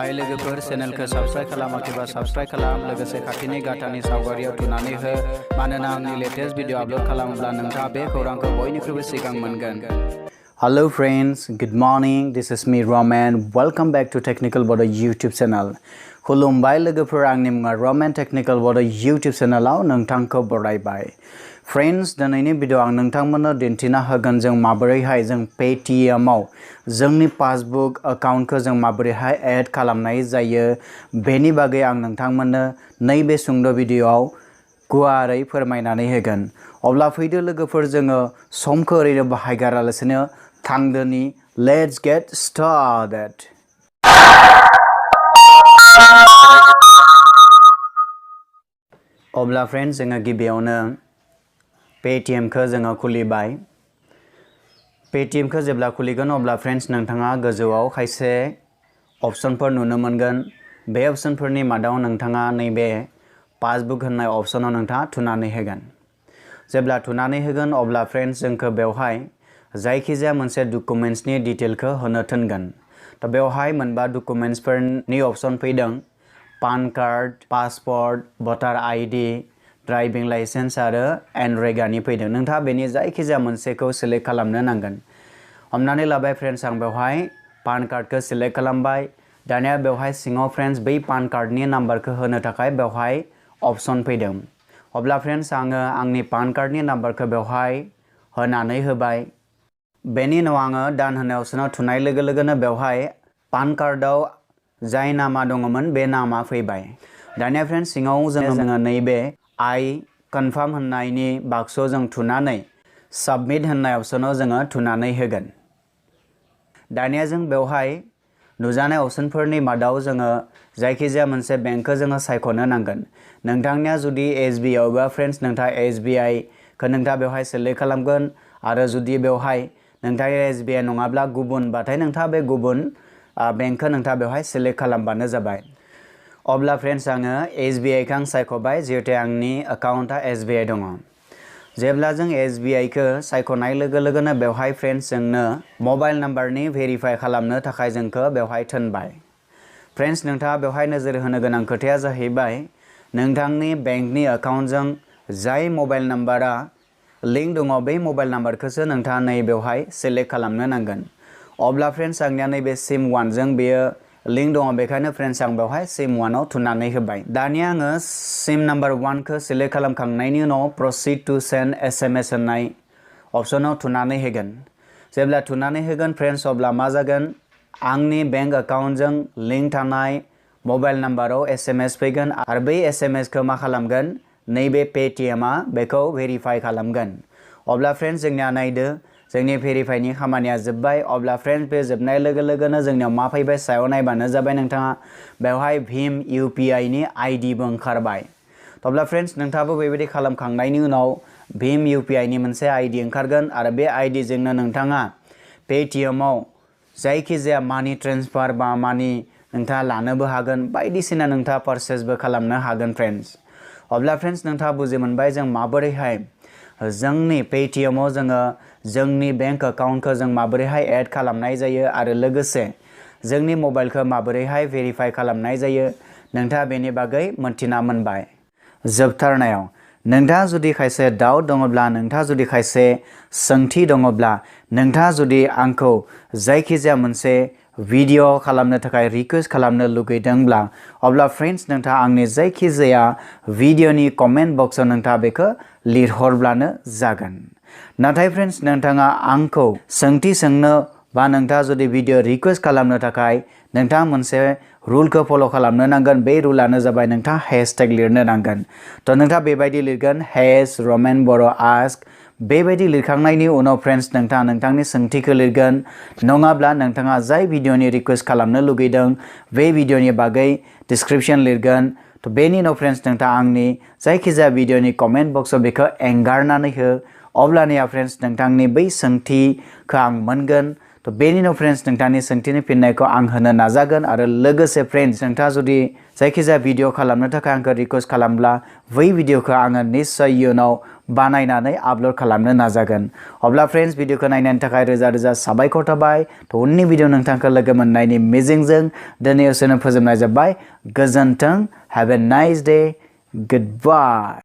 हाय लोगोफोर चेनेलखौ subscribe खालामाखैबा subscribe खालाम लोगोसे खाथिनि गाथानि सावगारियाव थुनानै हो मानोना आंनि लेटेस्ट भिडिअ आपलोड खालामोब्ला नोंथाङा बे खौरांखौ बयनिख्रुइबो सिगां मोनगोन। Hello friends, good morning. This is me Roman. Welcome back to Technical Bodo YouTube channel. खुलुमबाय लोगोफोर, आंनि मुङा Roman Technical Bodo YouTube channelआव नोंथांखौ बरायबाय। फ्रेंड्स, दिनैनि भिडिअ आं नोंथांमोननो दिन्थिना होगोन जों माबोरैहाय जों पेटीएमआव जोंनि पासबुक एकाउन्टखौ जों माबोरैहाय एड खालामनाय जायो बेनि बागै आं नोंथांमोननो नैबे सुंद' भिडिअआव गुवारै फोरमायनानै होगोन। अब्ला फैदो लोगोफोर, जोङो समखौ ओरैनो बाहायगारालासिनो थांदोनि। Let's get started. अब्ला फ्रेंड्स, जोङो गिबियावनो पेटीएमखौ जोङो खुलिबाय। पेटीएमखौ जेब्ला खुलिगोन अब्ला फ्रेंड्स नोंथाङा गोजौआव खायसे अपशनफोर नुनो मोनगोन। बे अपशनफोरनि मादाव नोंथाङा नैबे पासबुक होननाय अपशनाव नोंथाङा थुनानै होगोन। जेब्ला थुनानै होगोन अब्ला फ्रेंड्स जोंखौ बेवहाय जायखिजाया मोनसे डकुमेन्ट्सनि डिटेलखौ होनो थिनगोन। थ' बेवहाय मोनबा डकुमेन्ट्सफोरनि अपशन फैदों। पान कार्ड, पासपर्ट, भटार आइडि, ड्राइभिं लाइसेन्स आरो एनरेगानि फैदों। नोंथाङा बेनि जायखिजाया मोनसेखौ सिलेक्ट खालामनो नांगोन। हमनानै लाबाय फ्रेंड्स, आं बेवहाय पान कार्डखौ सिलेक्ट खालामबाय। दानिया बेवहाय सिङाव फ्रेंड्स बै पान कार्डनि नाम्बारखौ होनो थाखाय बेवहाय अपशन फैदों। अब्ला फ्रेंड्स आङो आंनि पान कार्डनि नाम्बारखौ बेवहाय होनानै होबाय। बेनि उनाव आङो डान होनाय अपशनाव थुनाय लोगो लोगोनो बेवहाय पान कार्डआव जाय नामा दङमोन बे नामा फैबाय। दानिया फ्रेंड्स सिङाव जोङो नैबे आइ कनफार्म होननायनि बाक्सआव जों थुनानै साबमिट होननाय अपशनाव जोङो थुनानै होगोन। दानिया जों बेवहाय नुजानाय अपशनफोरनि मादाव जोङो जायखिजाया मोनसे बेंकखौ जोङो सायख'नो नांगोन। नोंथांनिया जुदि SBI आवबा फ्रेंड्स नोंथाङा SBIखौ नोंथाङा बेवहाय सिलेक्ट खालामगोन आरो जुदि बेवहाय नोंथाङा SBI नङाब्ला गुबुनबाथाय नोंथाङा बे गुबुन बेंकखौ नोंथाङा बेवहाय सिलेक्ट खालामबानो जाबाय। अब्ला फ्रेंड्स आङो SBIखौ आं सायख'बाय जिहेतु आंनि एकाउन्टआ SBI दङ। जेब्ला जों SBIखौ सायख'नाय लोगो लोगोनो बेवहाय फ्रेंड्स जोंनो मबाइल नाम्बारनि भेरिफाइ खालामनो थाखाय जोंखौ बेवहाय थिनबाय। फ्रेंड्स नोंथाङा बेवहाय नोजोर होनो गोनां खोथाया जाहैबाय नोंथांनि बेंकनि एकाउन्टजों जाय मबाइल नाम्बारा लिंक दङ बै मबाइल नाम्बारखौसो नोंथाङा नै बेवहाय सिलेक्ट खालामनो नांगोन। अब्ला फ्रेंड्स आंनिया नैबे सिम 1जों बेयो लिंक दङ, बेखायनो फ्रेंड्स आं बेवहाय सिम 1आव थुनानै होबाय। दानिया आङो सिम नाम्बार 1खौ सिलेक्ट खालामखांनायनि उनाव प्रसिड टु सेन्ड SMS होननाय अपशनाव थुनानै होगोन। जेब्ला थुनानै होगोन फ्रेंड्स अब्ला मा जागोन, आंनि बेंक एकाउन्टजों लिंक थानाय मबाइल नाम्बाराव SMS फैगोन आरो बै SMSखौ मा खालामगोन, नैबे पेटीएमआ बेखौ भेरिफाइ खालामगोन। अब्ला फ्रेंड्स जोंनिया नायदो जोंनि भेरिफाइनि खामानिया जोब्बाय। अब्ला फ्रेंड्स बे जोबनाय लोगो लोगोनो जोंनियाव मा फैबाय, सायाव नायबानो जाबाय नोंथाङा बेवहाय भीम UPIनि आइडिबो ओंखारबाय। अब्ला फ्रेंड्स नोंथाङाबो बेबायदि खालामखांनायनि उनाव भीम UPIनि मोनसे आइडि ओंखारगोन आरो बे आइडिजोंनो नोंथाङा पेटीएमआव जायखिजाया मानि ट्रेन्सफार बा मानि नोंथाङा लानोबो हागोन, बायदिसिना नोंथाङा पारचेसबो खालामनो हागोन फ्रेंड्स। अब्ला फ्रेंड्स नोंथाङा बुजि मोनबाय जों माबोरैहाय जोंनि पेटीएमआव जोङो जोंनि बेंक एकाउन्टखौ जों माबोरैहाय एड खालामनाय जायो आरो लोगोसे जोंनि मबाइलखौ माबोरैहाय भेरिफाइ खालामनाय जायो नोंथाङा बेनि बागै मोनथिना मोनबाय। जोबथारनायाव नोंथाङा जुदि खायसे डाउट दङब्ला, नोंथाङा जुदि खायसे सोंथि दङब्ला, नोंथाङा जुदि आंखौ जायखिजाया मोनसे भिडिअ खालामनो थाखाय रिक्वेस्ट खालामनो लुगैदोंब्ला अब्ला फ्रेंड्स नोंथाङा आंनि जायखिजाया भिडिअनि कमेन्ट बक्सआव नोंथाङा बेखौ लिरहरब्लानो जागोन। नाथाय फ्रेंड्स नोंथाङा आंखौ सोंथि सोंनो बा नोंथाङा जुदि भिडिअ रिक्वेस्ट खालामनो थाखाय नोंथाङा मोनसे रुलखौ फल' खालामनो नांगोन। बे रुलानो जाबाय नोंथाङा हेशटेग लिरनो नांगोन। थ' नोंथाङा बेबायदि लिरगोन #Roman Boro ask। बेबायदि लिरखांनायनि उनाव फ्रेंड्स नोंथाङा नोंथांनि सोंथिखौ लिरगोन, नङाब्ला नोंथाङा जाय भिडिअनि रिक्वेस्ट खालामनो लुगैदों बे भिडिअनि बागै डिसक्रिपशन लिरगोन। थ' बेनि उनाव फ्रेंड्स नोंथाङा आंनि जायखिजाया भिडिअनि कमेन्ट बक्सआव बेखौ एंगारनानै हो। अब्लानिया फ्रेंड्स नोंथांनि बै सोंथिखौ आं मोनगोन। तो बेनि उनाव फ्रेंड्स नोंथांनि सोंथिनि फिननायखौ आं होनो नाजागोन आरो लोगोसे फ्रेंड्स नोंथाङा जुदि जायखिजाया भिडिअ खालामनो थाखाय आंखौ रिक्वेस्ट खालामब्ला बै भिडिअखौ आङो निश्चय इयुनाव बानायनानै आपल'ड खालामनो नाजागोन। अब्ला फ्रेंड्स भिडिअखौ नायनायनि थाखाय रोजा रोजा साबायखर थाबाय। तो उननि भिडिअ नोंथांखौ लोगो मोननायनि मिजिंजों दिनै एसेनो फोजोबनाय जाबाय। गोजोन्थों। Have a nice day. Goodbye.